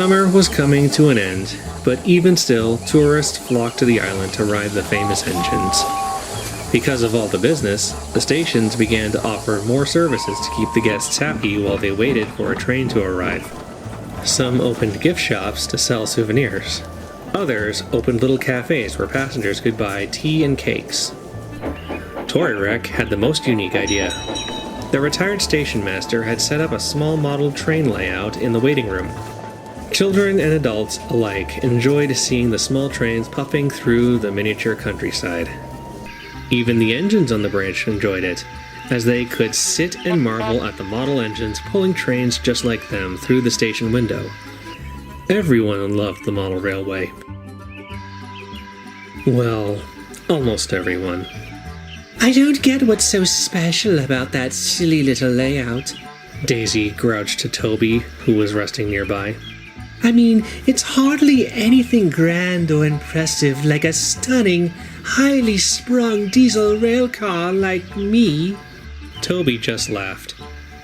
Summer was coming to an end, but even still, tourists flocked to the island to ride the famous engines. Because of all the business, the stations began to offer more services to keep the guests happy while they waited for a train to arrive. Some opened gift shops to sell souvenirs. Others opened little cafes where passengers could buy tea and cakes. Toy Wreck had the most unique idea. The retired station master had set up a small model train layout in the waiting room. Children and adults alike enjoyed seeing the small trains puffing through the miniature countryside. Even the engines on the branch enjoyed it, as they could sit and marvel at the model engines pulling trains just like them through the station window. Everyone loved the model railway. Well, almost everyone. I don't get what's so special about that silly little layout, Daisy grouched to Toby, who was resting nearby. I mean, it's hardly anything grand or impressive like a stunning, highly sprung diesel rail car like me. Toby just laughed.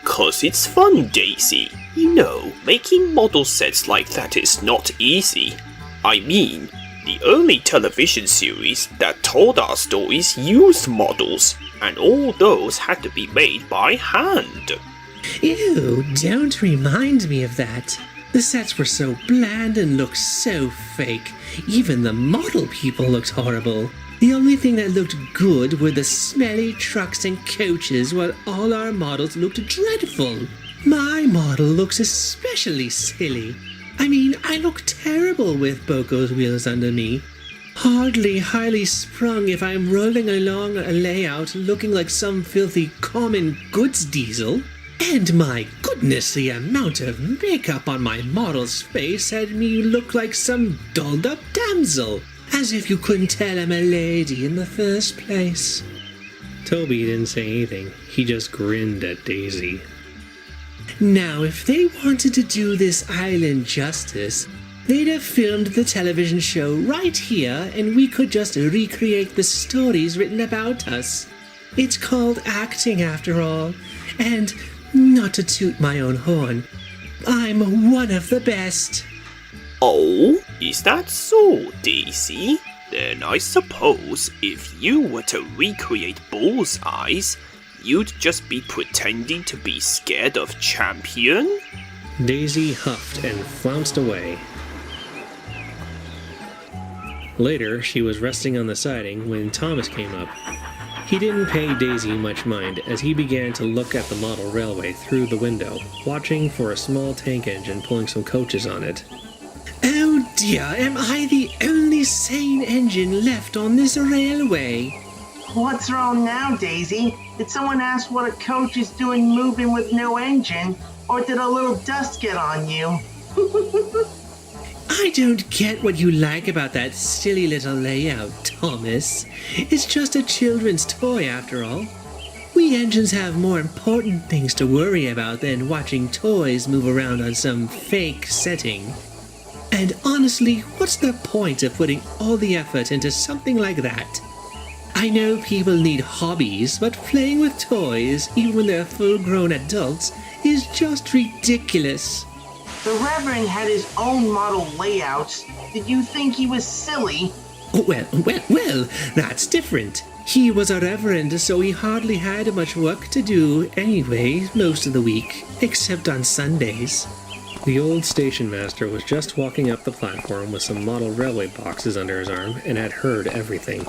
'Cause it's fun, Daisy. You know, making model sets like that is not easy. I mean, the only television series that told our stories used models, and all those had to be made by hand. Ew, don't remind me of that. The sets were so bland and looked so fake. Even the model people looked horrible. The only thing that looked good were the smelly trucks and coaches, while all our models looked dreadful. My model looks especially silly. I mean, I look terrible with Boco's wheels under me. Hardly highly sprung if I'm rolling along a layout looking like some filthy common goods diesel. And my goodness, the amount of makeup on my model's face had me look like some dolled-up damsel. As if you couldn't tell I'm a lady in the first place. Toby didn't say anything. He just grinned at Daisy. Now, if they wanted to do this island justice, they'd have filmed the television show right here and we could just recreate the stories written about us. It's called acting after all. And, not to toot my own horn, I'm one of the best. Oh, is that so, Daisy? Then I suppose if you were to recreate Bullseye's, you'd just be pretending to be scared of Champion? Daisy huffed and flounced away. Later, she was resting on the siding when Thomas came up. He didn't pay Daisy much mind as he began to look at the model railway through the window, watching for a small tank engine pulling some coaches on it. Oh dear, am I the only sane engine left on this railway? What's wrong now, Daisy? Did someone ask what a coach is doing moving with no engine? Or did a little dust get on you? I don't get what you like about that silly little layout, Thomas. It's just a children's toy after all. We engines have more important things to worry about than watching toys move around on some fake setting. And honestly, what's the point of putting all the effort into something like that? I know people need hobbies, but playing with toys, even when they're full-grown adults, is just ridiculous. The Reverend had his own model layouts. Did you think he was silly? Well, that's different. He was a reverend, so he hardly had much work to do anyway most of the week, except on Sundays. The old station master was just walking up the platform with some model railway boxes under his arm and had heard everything.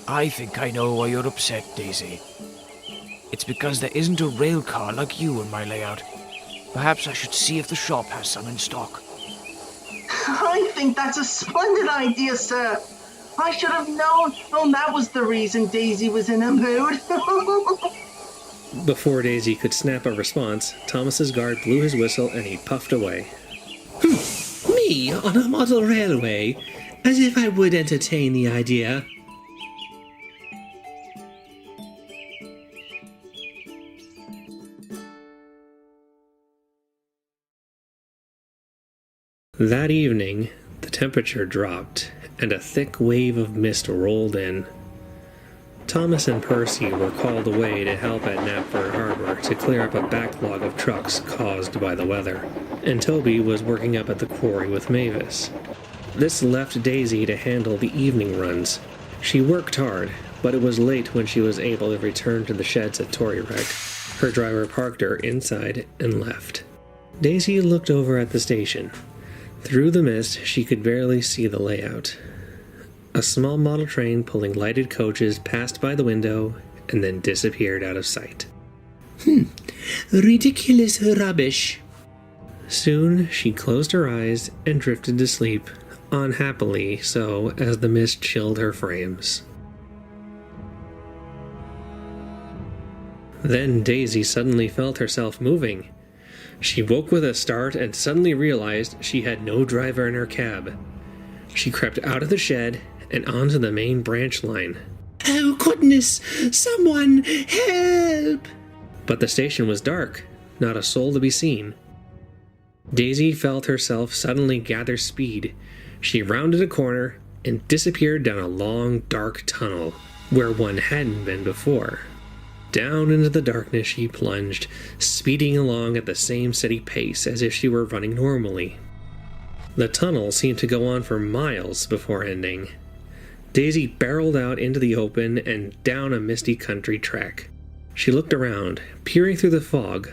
I think I know why you're upset, Daisy. It's because there isn't a rail car like you in my layout. Perhaps I should see if the shop has some in stock. I think that's a splendid idea, sir. I should have known. Oh, that was the reason Daisy was in a mood. Before Daisy could snap a response, Thomas's guard blew his whistle and he puffed away. Me on a model railway? As if I would entertain the idea. That evening, the temperature dropped, and a thick wave of mist rolled in. Thomas and Percy were called away to help at Ffarquhar Harbor to clear up a backlog of trucks caused by the weather, and Toby was working up at the quarry with Mavis. This left Daisy to handle the evening runs. She worked hard, but it was late when she was able to return to the sheds at Torrywreck. Her driver parked her inside and left. Daisy looked over at the station. Through the mist, she could barely see the layout. A small model train pulling lighted coaches passed by the window and then disappeared out of sight. Ridiculous rubbish. Soon she closed her eyes and drifted to sleep, unhappily so, as the mist chilled her frames. Then Daisy suddenly felt herself moving. She woke with a start and suddenly realized she had no driver in her cab. She crept out of the shed and onto the main branch line. Oh goodness! Someone help! But the station was dark, not a soul to be seen. Daisy felt herself suddenly gather speed. She rounded a corner and disappeared down a long, dark tunnel, where one hadn't been before. Down into the darkness she plunged, speeding along at the same steady pace as if she were running normally. The tunnel seemed to go on for miles before ending. Daisy barreled out into the open and down a misty country track. She looked around, peering through the fog.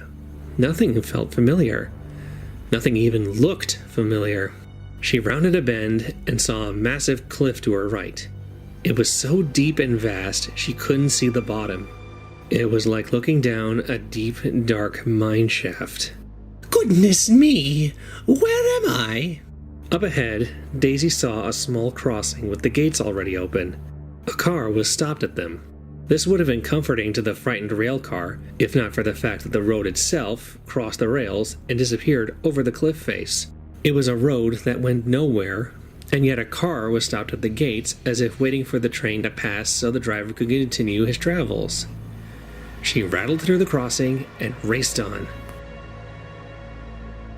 Nothing felt familiar. Nothing even looked familiar. She rounded a bend and saw a massive cliff to her right. It was so deep and vast she couldn't see the bottom. It was like looking down a deep, dark mine shaft. Goodness me! Where am I? Up ahead, Daisy saw a small crossing with the gates already open. A car was stopped at them. This would have been comforting to the frightened rail car, if not for the fact that the road itself crossed the rails and disappeared over the cliff face. It was a road that went nowhere, and yet a car was stopped at the gates as if waiting for the train to pass so the driver could continue his travels. She rattled through the crossing and raced on.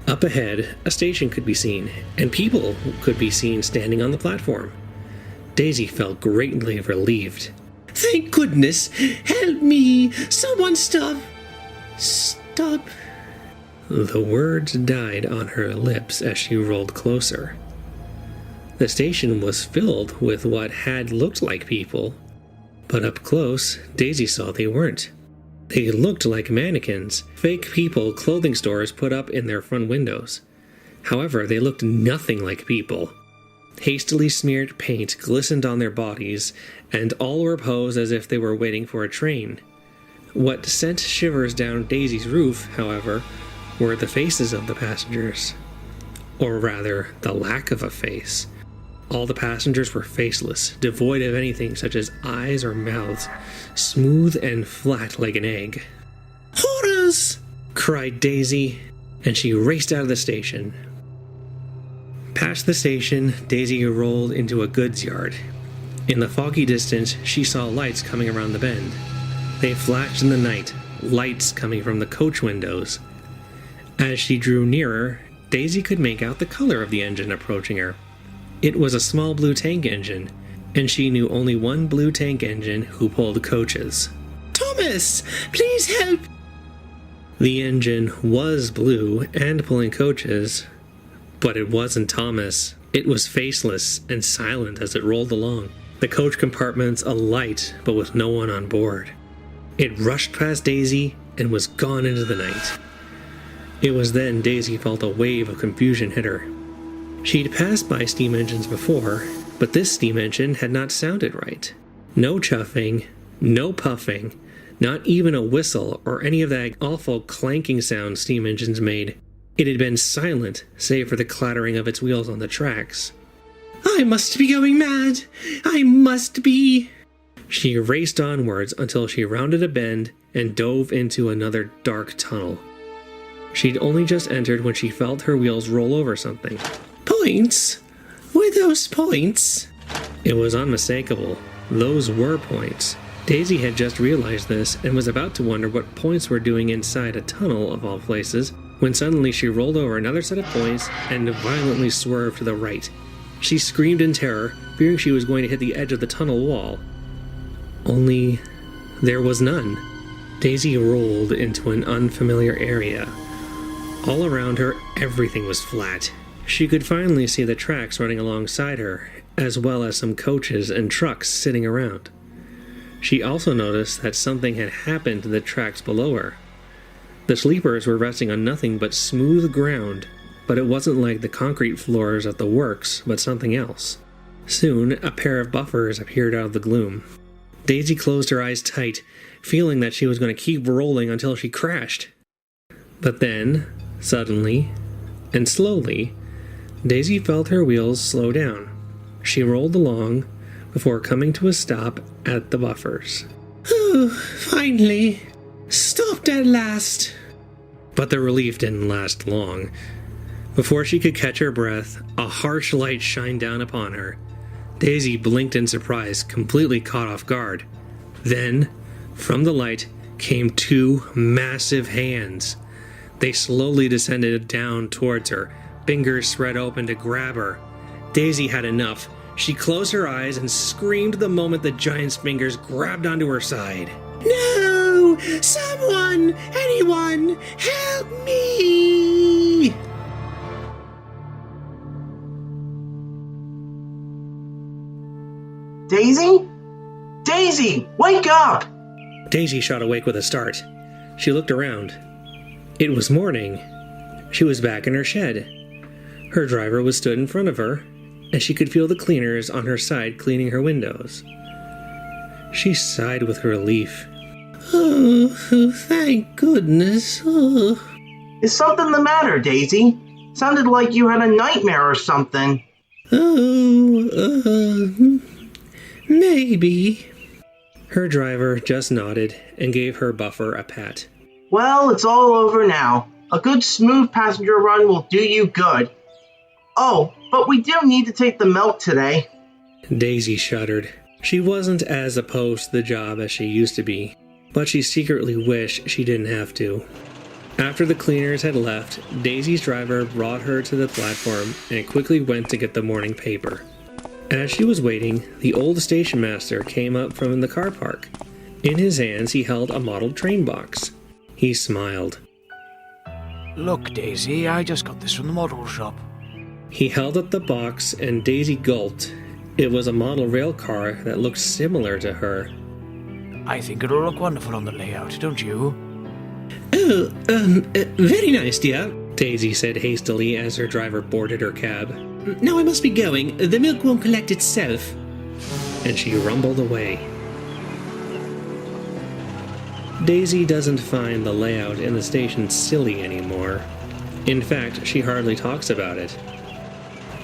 Up ahead, a station could be seen, and people could be seen standing on the platform. Daisy felt greatly relieved. Thank goodness! Help me! Someone stop! Stop! The words died on her lips as she rolled closer. The station was filled with what had looked like people, but up close, Daisy saw they weren't. They looked like mannequins, fake people clothing stores put up in their front windows. However, they looked nothing like people. Hastily smeared paint glistened on their bodies, and all were posed as if they were waiting for a train. What sent shivers down Daisy's roof, however, were the faces of the passengers. Or rather, the lack of a face. All the passengers were faceless, devoid of anything such as eyes or mouths, smooth and flat like an egg. Horrors! Cried Daisy, and she raced out of the station. Past the station, Daisy rolled into a goods yard. In the foggy distance, she saw lights coming around the bend. They flashed in the night, lights coming from the coach windows. As she drew nearer, Daisy could make out the color of the engine approaching her. It was a small blue tank engine, and she knew only one blue tank engine who pulled coaches. Thomas! Please help! The engine was blue and pulling coaches, but it wasn't Thomas. It was faceless and silent as it rolled along, the coach compartments alight but with no one on board. It rushed past Daisy and was gone into the night. It was then Daisy felt a wave of confusion hit her. She'd passed by steam engines before, but this steam engine had not sounded right. No chuffing, no puffing, not even a whistle or any of that awful clanking sound steam engines made. It had been silent, save for the clattering of its wheels on the tracks. I must be going mad! I must be! She raced onwards until she rounded a bend and dove into another dark tunnel. She'd only just entered when she felt her wheels roll over something. Points? Were those points? It was unmistakable. Those were points. Daisy had just realized this and was about to wonder what points were doing inside a tunnel of all places, when suddenly she rolled over another set of points and violently swerved to the right. She screamed in terror, fearing she was going to hit the edge of the tunnel wall. Only there was none. Daisy rolled into an unfamiliar area. All around her, everything was flat. She could finally see the tracks running alongside her, as well as some coaches and trucks sitting around. She also noticed that something had happened to the tracks below her. The sleepers were resting on nothing but smooth ground, but it wasn't like the concrete floors at the works, but something else. Soon, a pair of buffers appeared out of the gloom. Daisy closed her eyes tight, feeling that she was going to keep rolling until she crashed. But then, suddenly, and slowly, Daisy felt her wheels slow down. She rolled along before coming to a stop at the buffers. Finally! Stopped at last! But the relief didn't last long. Before she could catch her breath, a harsh light shined down upon her. Daisy blinked in surprise, completely caught off guard. Then, from the light, came two massive hands. They slowly descended down towards her, fingers spread open to grab her. Daisy had enough. She closed her eyes and screamed the moment the giant's fingers grabbed onto her side. No! Someone! Anyone! Help me! Daisy? Daisy, wake up! Daisy shot awake with a start. She looked around. It was morning. She was back in her shed. Her driver was stood in front of her, and she could feel the cleaners on her side cleaning her windows. She sighed with relief. Oh, thank goodness. Oh. Is something the matter, Daisy? Sounded like you had a nightmare or something. Maybe. Her driver just nodded and gave her buffer a pat. Well, it's all over now. A good smooth passenger run will do you good. Oh, but we do need to take the milk today. Daisy shuddered. She wasn't as opposed to the job as she used to be, but she secretly wished she didn't have to. After the cleaners had left, Daisy's driver brought her to the platform and quickly went to get the morning paper. As she was waiting, the old station master came up from the car park. In his hands, he held a model train box. He smiled. Look, Daisy, I just got this from the model shop. He held up the box and Daisy gulped. It was a model rail car that looked similar to her. I think it'll look wonderful on the layout, don't you? Oh, very nice, dear. Daisy said hastily as her driver boarded her cab. Now I must be going. The milk won't collect itself. And she rumbled away. Daisy doesn't find the layout in the station silly anymore. In fact, she hardly talks about it.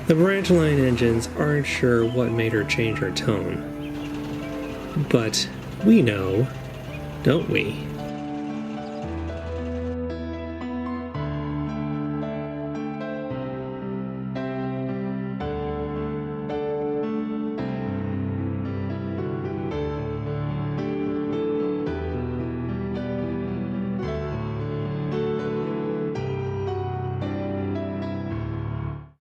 The branch line engines aren't sure what made her change her tone. But we know, don't we?